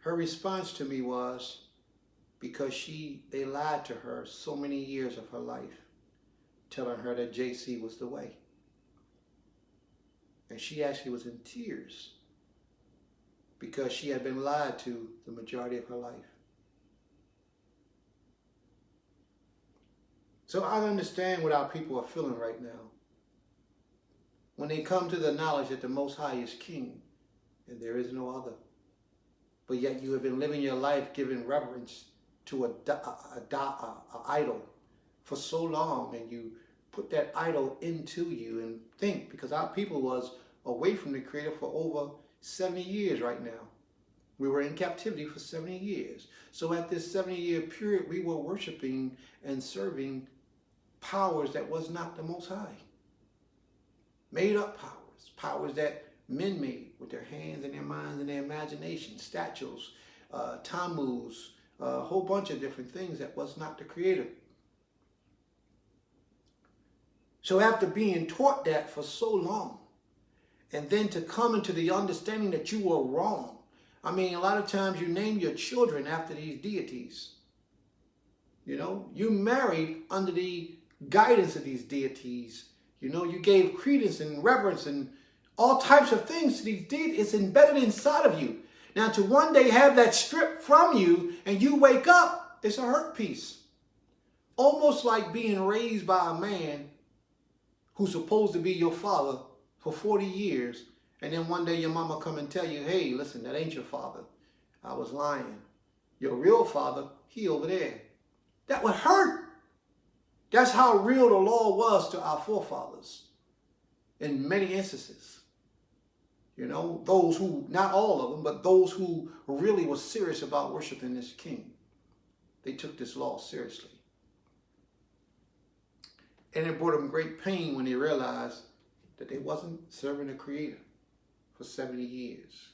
her response to me was because they lied to her so many years of her life, telling her that JC was the way. And she actually was in tears because she had been lied to the majority of her life. So I understand what our people are feeling right now when they come to the knowledge that the Most High is King and there is no other. But yet you have been living your life giving reverence to an idol for so long, and you put that idol into you and think, because our people was away from the Creator for over 70 years right now. We were in captivity for 70 years. So at this 70-year period, we were worshiping and serving powers that was not the Most High. Made up powers, powers that men made with their hands and their minds and their imagination, statues, Tammuz, a whole bunch of different things that was not the Creator. So after being taught that for so long, and then to come into the understanding that you were wrong. I mean, a lot of times you name your children after these deities. You know, you married under the guidance of these deities. You know, you gave credence and reverence and all types of things to these deities. It's embedded inside of you. Now, to one day have that stripped from you and you wake up, it's a hurt piece. Almost like being raised by a man who's supposed to be your father for 40 years, and then one day your mama come and tell you, hey, listen, that ain't your father. I was lying. Your real father, he over there. That would hurt. That's how real the law was to our forefathers in many instances. You know, those who, not all of them, but those who really were serious about worshiping this king. They took this law seriously. And it brought them great pain when they realized that they wasn't serving the Creator for 70 years.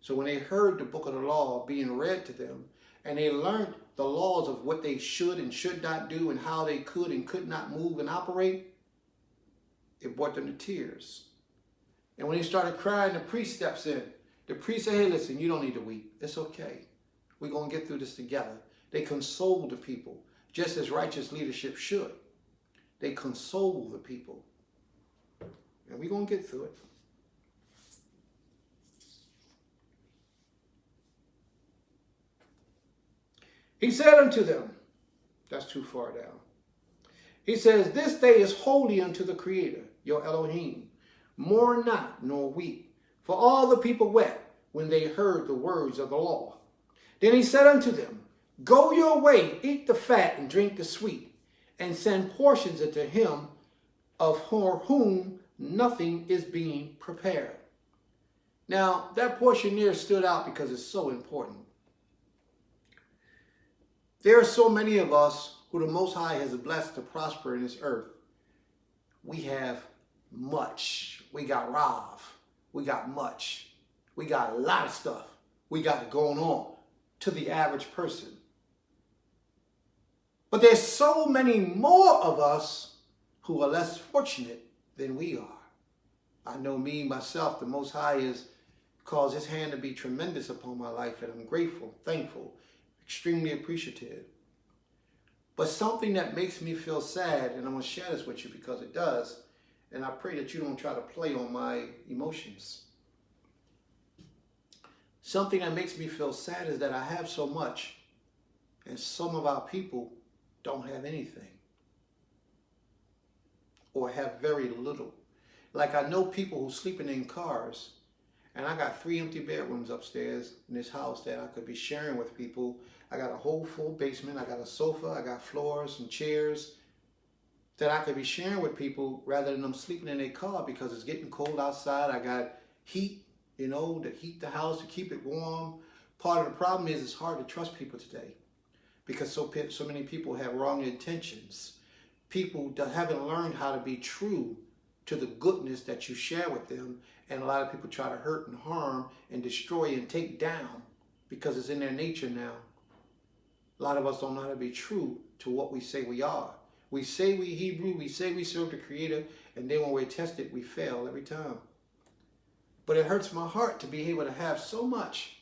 So when they heard the book of the law being read to them, and they learned the laws of what they should and should not do and how they could and could not move and operate, it brought them to tears. And when they started crying, the priest steps in. The priest said, hey, listen, you don't need to weep. It's okay. We're going to get through this together. They console the people, just as righteous leadership should. They console the people. And we're going to get through it. He said unto them, that's too far down. He says, this day is holy unto the Creator, your Elohim. Mourn not, nor weep. For all the people wept when they heard the words of the law. Then he said unto them, go your way, eat the fat and drink the sweet, and send portions unto him of whom nothing is being prepared. Now, that portion there stood out because it's so important. There are so many of us who the Most High has blessed to prosper in this earth. We have much. We got Rav. We got much. We got a lot of stuff. We got it going on to the average person. But there's so many more of us who are less fortunate than we are. I know me, myself, the Most High has caused His hand to be tremendous upon my life, and I'm grateful, thankful, extremely appreciative. But something that makes me feel sad, and I'm going to share this with you because it does, and I pray that you don't try to play on my emotions. Something that makes me feel sad is that I have so much, and some of our people don't have anything, or have very little. Like, I know people who sleeping in cars, and I got 3 empty bedrooms upstairs in this house that I could be sharing with people. I got a whole full basement. I got a sofa. I got floors and chairs that I could be sharing with people rather than them sleeping in their car because it's getting cold outside. I got heat, you know, to heat the house, to keep it warm. Part of the problem is it's hard to trust people today because so many people have wrong intentions. People that haven't learned how to be true to the goodness that you share with them, and a lot of people try to hurt and harm and destroy and take down because it's in their nature now. A lot of us don't know how to be true to what we say we are. We say we Hebrew, we say we serve the Creator, and then when we're tested, we fail every time. But it hurts my heart to be able to have so much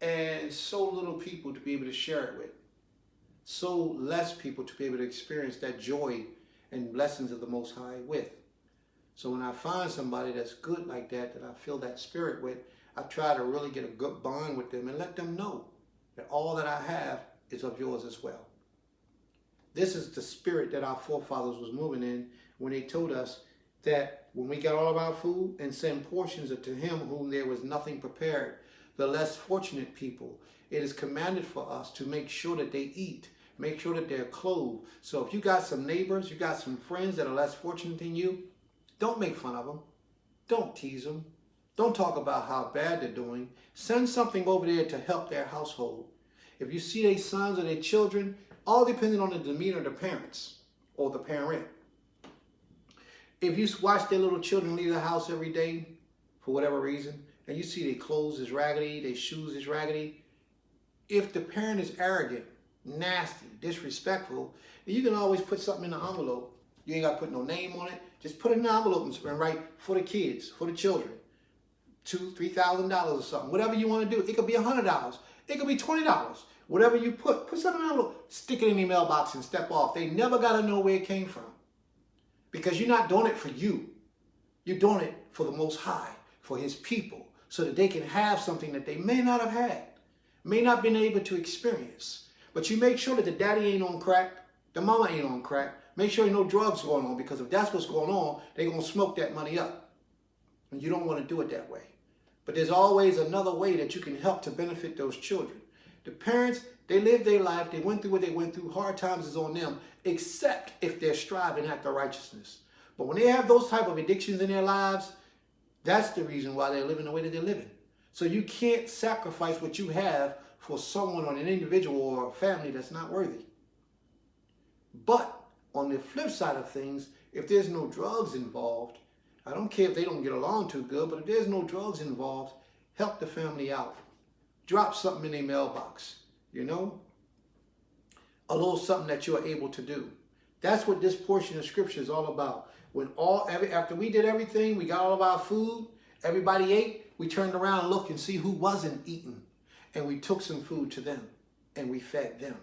and so little people to be able to share it with. So less people to be able to experience that joy and blessings of the Most High with. So when I find somebody that's good like that, that I feel that spirit with, I try to really get a good bond with them and let them know that all that I have is of yours as well. This is the spirit that our forefathers was moving in when they told us that when we got all of our food and send portions to him whom there was nothing prepared, the less fortunate people, it is commanded for us to make sure that they eat, make sure that they're clothed. So if you got some neighbors, you got some friends that are less fortunate than you, don't make fun of them. Don't tease them. Don't talk about how bad they're doing. Send something over there to help their household. If you see their sons or their children, all depending on the demeanor of the parents or the parent. If you watch their little children leave the house every day for whatever reason, and you see their clothes is raggedy, their shoes is raggedy, if the parent is arrogant, nasty, disrespectful, you can always put something in the envelope. You ain't got to put no name on it. Just put it in the envelope and write for the kids, for the children. $2,000, $3,000 or something. Whatever you want to do. It could be $100. It could be $20. Whatever you put something in the envelope. Stick it in the mailbox and step off. They never got to know where it came from. Because you're not doing it for you. You're doing it for the Most High, for His people, so that they can have something that they may not have had, may not been able to experience. But you make sure that the daddy ain't on crack, the mama ain't on crack. Make sure ain't no drugs going on, because if that's what's going on, they're going to smoke that money up. And you don't want to do it that way. But there's always another way that you can help to benefit those children. The parents, they lived their life. They went through what they went through. Hard times is on them, except if they're striving after righteousness. But when they have those type of addictions in their lives, that's the reason why they're living the way that they're living. So you can't sacrifice what you have for someone or an individual or a family that's not worthy. But on the flip side of things, if there's no drugs involved, I don't care if they don't get along too good, but if there's no drugs involved, help the family out. Drop something in their mailbox, you know? A little something that you are able to do. That's what this portion of scripture is all about. When after we did everything, we got all of our food, everybody ate, we turned around and looked and see who wasn't eating. And we took some food to them and we fed them.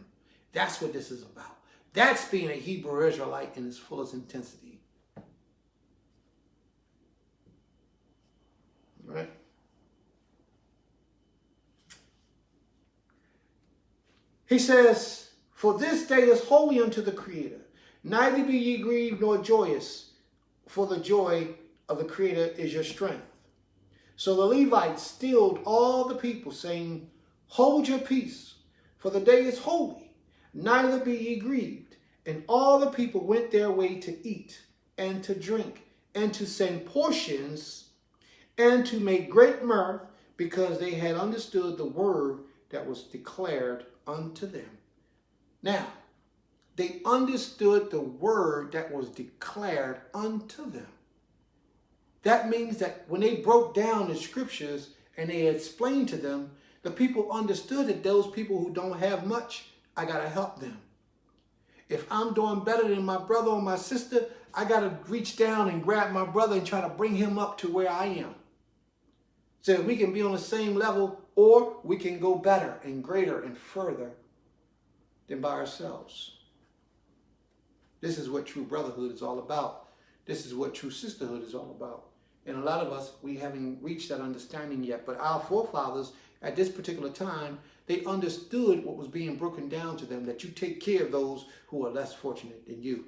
That's what this is about. That's being a Hebrew Israelite in its fullest intensity. All right? He says, for this day is holy unto the Creator. Neither be ye grieved nor joyous, for the joy of the Creator is your strength. So the Levites stilled all the people, saying, hold your peace, for the day is holy, neither be ye grieved. And all the people went their way to eat and to drink and to send portions and to make great mirth, because they had understood the word that was declared unto them. Now, they understood the word that was declared unto them. That means that when they broke down the scriptures and they explained to them, the people understood that those people who don't have much, I got to help them. If I'm doing better than my brother or my sister, I got to reach down and grab my brother and try to bring him up to where I am. So that we can be on the same level, or we can go better and greater and further than by ourselves. This is what true brotherhood is all about. This is what true sisterhood is all about. And a lot of us, we haven't reached that understanding yet. But our forefathers, at this particular time, they understood what was being broken down to them, that you take care of those who are less fortunate than you.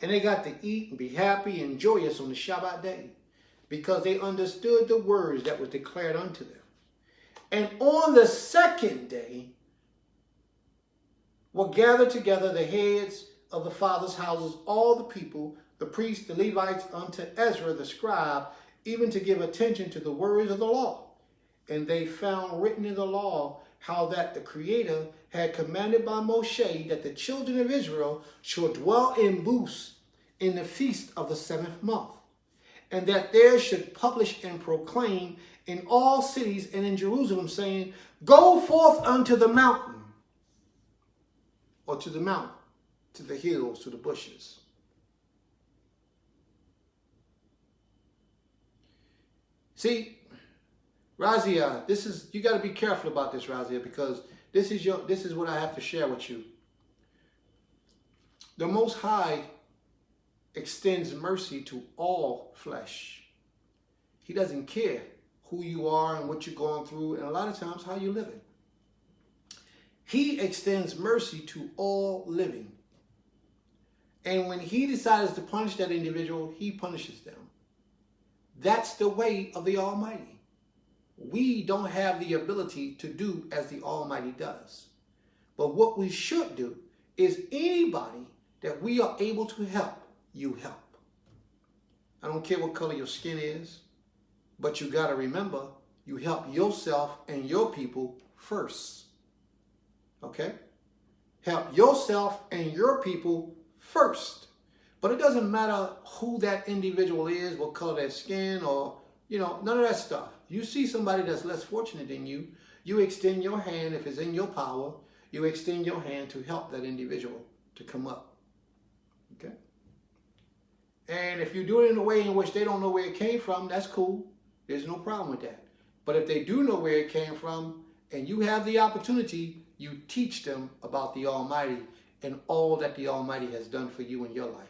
And they got to eat and be happy and joyous on the Shabbat day because they understood the words that was declared unto them. And on the second day were gathered together the heads of the fathers' houses, all the people, the priests, the Levites, unto Ezra the scribe, even to give attention to the words of the law. And they found written in the law how that the Creator had commanded by Moshe that the children of Israel should dwell in booths in the feast of the 7th month, and that there should publish and proclaim in all cities and in Jerusalem, saying, go forth unto the mountain, or to the mountain, to the hills, to the bushes. See, Razia, you got to be careful about this, Razia, because this is what I have to share with you. The Most High extends mercy to all flesh. He doesn't care who you are and what you're going through, and a lot of times how you're living. He extends mercy to all living. And when he decides to punish that individual, he punishes them. That's the way of the Almighty. We don't have the ability to do as the Almighty does. But what we should do is anybody that we are able to help, you help. I don't care what color your skin is, but you got to remember, you help yourself and your people first. Okay? Help yourself and your people first. But it doesn't matter who that individual is, what color their skin, or, none of that stuff. You see somebody that's less fortunate than you, you extend your hand, if it's in your power, you extend your hand to help that individual to come up. Okay? And if you do it in a way in which they don't know where it came from, that's cool. There's no problem with that. But if they do know where it came from, and you have the opportunity, you teach them about the Almighty and all that the Almighty has done for you in your life.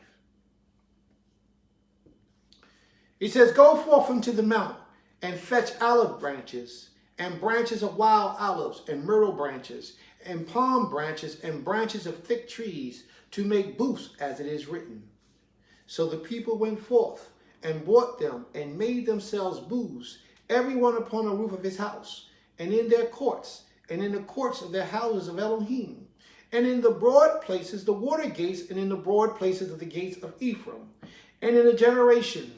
He says, go forth into the mount and fetch olive branches and branches of wild olives and myrtle branches and palm branches and branches of thick trees to make booths, as it is written. So the people went forth and bought them and made themselves booths, every one upon the roof of his house, and in their courts, and in the courts of their houses of Elohim, and in the broad places, the water gates, and in the broad places of the gates of Ephraim, and in the generation,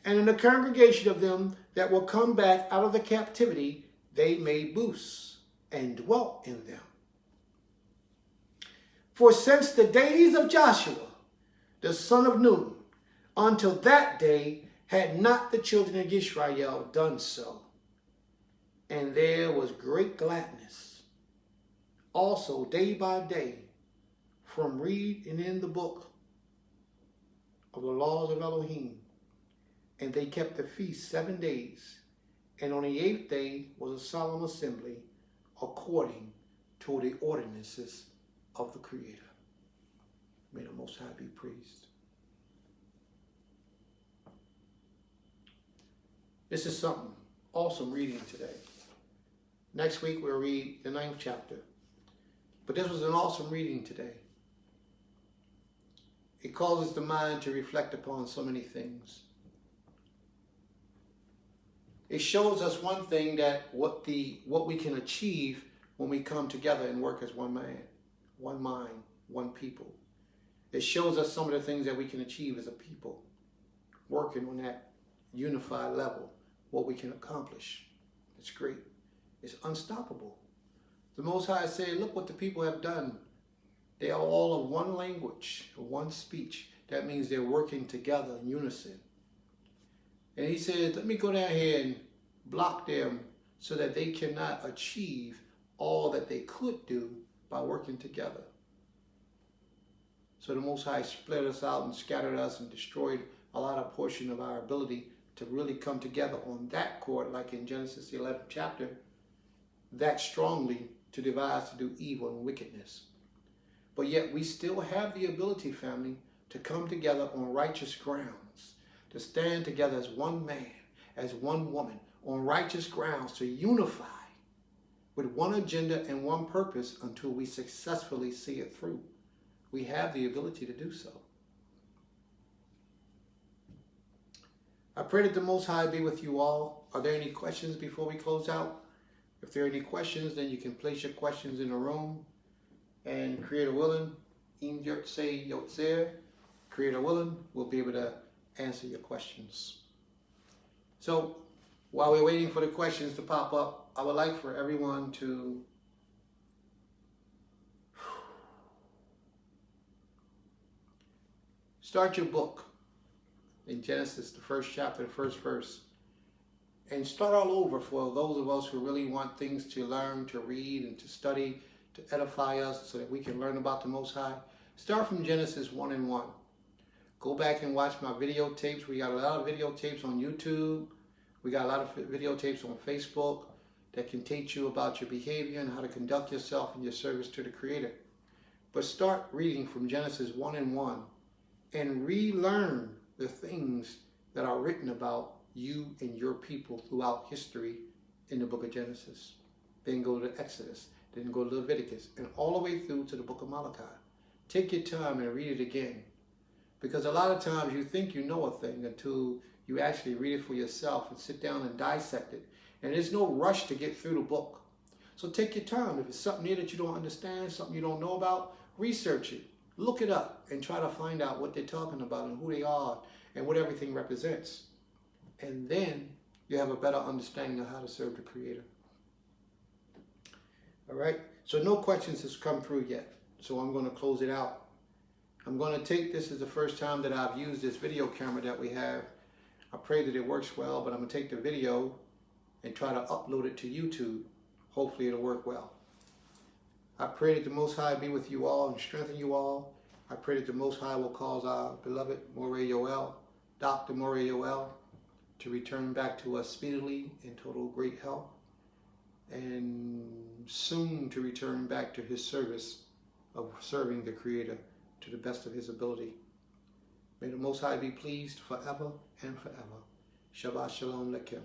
and in the congregation of them that will come back out of the captivity, they made booths and dwelt in them. For since the days of Joshua, the son of Nun, until that day had not the children of Israel done so. And there was great gladness, also day by day, from reading in the book of the laws of Elohim. And they kept the feast 7 days. And on the 8th day was a solemn assembly according to the ordinances of the Creator. May the Most High be praised. This is something awesome reading today. Next week we'll read the 9th chapter. But this was an awesome reading today. It causes the mind to reflect upon so many things. It shows us one thing, that what we can achieve when we come together and work as one man, one mind, one people. It shows us some of the things that we can achieve as a people, working on that unified level, what we can accomplish. It's great. It's unstoppable. The Most High said, look what the people have done. They are all of one language, one speech. That means they're working together in unison. And he said, let me go down here and block them so that they cannot achieve all that they could do by working together. So the Most High split us out and scattered us and destroyed a lot of portion of our ability to really come together on that chord, like in Genesis the 11th chapter, that strongly to devise to do evil and wickedness. But yet we still have the ability, family, to come together on righteous grounds, to stand together as one man, as one woman, on righteous grounds, to unify with one agenda and one purpose until we successfully see it through. We have the ability to do so. I pray that the Most High be with you all. Are there any questions before we close out? If there are any questions, then you can place your questions in the room. And Creator willing, Im Yotze Yotzer, Creator willing, we'll be able to answer your questions. So, while we're waiting for the questions to pop up, I would like for everyone to start your book in Genesis, the first chapter, the first verse, and start all over for those of us who really want things to learn, to read, and to study, to edify us so that we can learn about the Most High. Start from Genesis 1 and 1. Go back and watch my videotapes. We got a lot of videotapes on YouTube. We got a lot of videotapes on Facebook that can teach you about your behavior and how to conduct yourself in your service to the Creator. But start reading from Genesis 1 and 1 and relearn the things that are written about you and your people throughout history in the book of Genesis. Then go to Exodus, then go to Leviticus, and all the way through to the book of Malachi. Take your time and read it again. Because a lot of times you think you know a thing until you actually read it for yourself and sit down and dissect it. And there's no rush to get through the book. So take your time. If it's something here that you don't understand, something you don't know about, research it. Look it up and try to find out what they're talking about and who they are and what everything represents. And then you have a better understanding of how to serve the Creator. All right? So no questions has come through yet. So I'm going to close it out. I'm going to take this as the first time that I've used this video camera that we have. I pray that it works well, but I'm going to take the video and try to upload it to YouTube. Hopefully it'll work well. I pray that the Most High be with you all and strengthen you all. I pray that the Most High will cause our beloved Moreh Yoel, Dr. Moreh Yoel, to return back to us speedily in total great health and soon to return back to his service of serving the Creator to the best of his ability. May the Most High be pleased forever and forever. Shabbat Shalom Lekim.